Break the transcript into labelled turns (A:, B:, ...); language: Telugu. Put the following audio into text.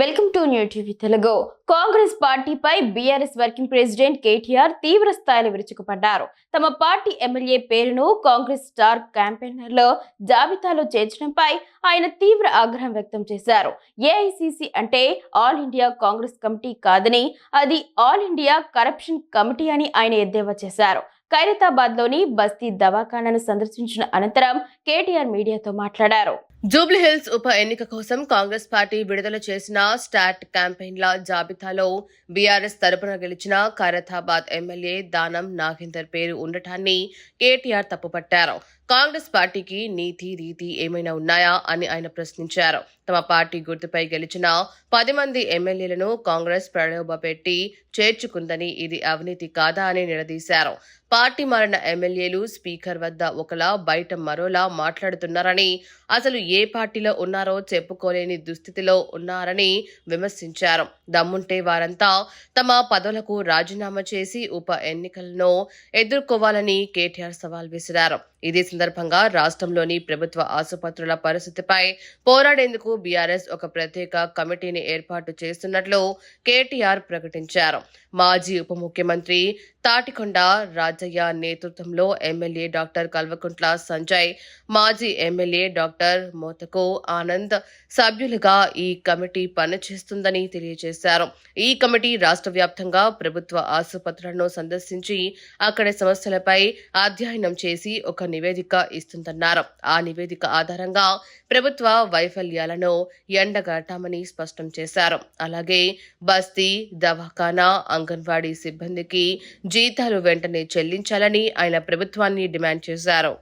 A: Welcome to new TV Telugu. Congress పార్టీపై బీఆర్ఎస్ వర్కింగ్ ప్రెసిడెంట్ కేటీఆర్ తీవ్ర స్థాయిలో విరుచుకుపడ్డారు. తమ పార్టీ ఎమ్మెల్యే పేరును కాంగ్రెస్ స్టార్ క్యాంపెయినర్ల జాబితాలో చేర్చడంపై ఆయన తీవ్ర ఆగ్రహం వ్యక్తం చేశారు. ఏఐసీసీ అంటే ఆల్ ఇండియా కాంగ్రెస్ కమిటీ కాదని, అది ఆల్ ఇండియా కరప్షన్ కమిటీ అని ఆయన ఎద్దేవా చేశారు. ఖైరతాబాద్ లోని బస్తీ దవాఖానాను సందర్శించిన అనంతరం కేటీఆర్ మీడియాతో మాట్లాడారు.
B: జూబ్లీహిల్స్ ఉప ఎన్నిక కోసం కాంగ్రెస్ పార్టీ విడుదల చేసిన స్టార్ట్ క్యాంపెయిన్ల జాబితాలో బీఆర్ఎస్ తరపున గెలిచిన ఖైరతాబాద్ ఎమ్మెల్యే దానం నాగేందర్ పేరు ఉండటాన్ని కేటీఆర్ తప్పుపట్టారు. కాంగ్రెస్ పార్టీకి నీతి రీతి ఏమైనా ఉన్నాయా అని ఆయన ప్రశ్నించారు. తమ పార్టీ గుర్తుపై గెలిచిన 10 మంది ఎమ్మెల్యేలను కాంగ్రెస్ ప్రలోభపెట్టి చేర్చుకుందని, ఇది అవినీతి కాదా అని నిలదీశారు. పార్టీ మారిన ఎమ్మెల్యేలు స్పీకర్ వద్ద ఒకలా బయట మరోలా మాట్లాడుతున్నారని, అసలు ఏ పార్టీలో ఉన్నారో చెప్పుకోలేని దుస్థితిలో ఉన్నారని విమర్శించారు. దమ్ముంటే వారంతా తమ పదవులకు రాజీనామా చేసి ఉప ఎన్నికలను ఎదుర్కోవాలని కేటీఆర్ సవాల్ విసిరారు. ఇదే సందర్భంగా రాష్ట్రంలోని ప్రభుత్వ ఆసుపత్రుల పరిస్థితిపై పోరాడేందుకు బీఆర్ఎస్ ఒక ప్రత్యేక కమిటీని ఏర్పాటు చేస్తున్నట్లు కేటీఆర్ ప్రకటించారు. మాజీ ఉప ముఖ్యమంత్రి తాటికొండ రాజయ్య నేతృత్వంలో ఎమ్మెల్యే డాక్టర్ కల్వకుంట్ల సంజయ్, మాజీ ఎమ్మెల్యే డాక్టర్ మోతకు ఆనంద్ సభ్యులుగా ఈ కమిటీ పనిచేస్తుందని తెలియజేశారు. ఈ కమిటీ రాష్ట్ర వ్యాప్తంగా ప్రభుత్వ ఆసుపత్రులను సందర్శించి అక్కడి సమస్యలపై అధ్యయనం చేసి ఒక నివేదిక ఇస్తుందన్నారు. ఆ నివేదిక ఆధారంగా ప్రభుత్వ వైఫల్యాలను ఎండగట్టామని స్పష్టం చేశారు. అలాగే బస్తీ దవాఖానా, అంగన్వాడీ సిబ్బందికి జీతాలు వెంటనే చెల్లించాలని ఆయన ప్రభుత్వాన్ని డిమాండ్ చేశారు.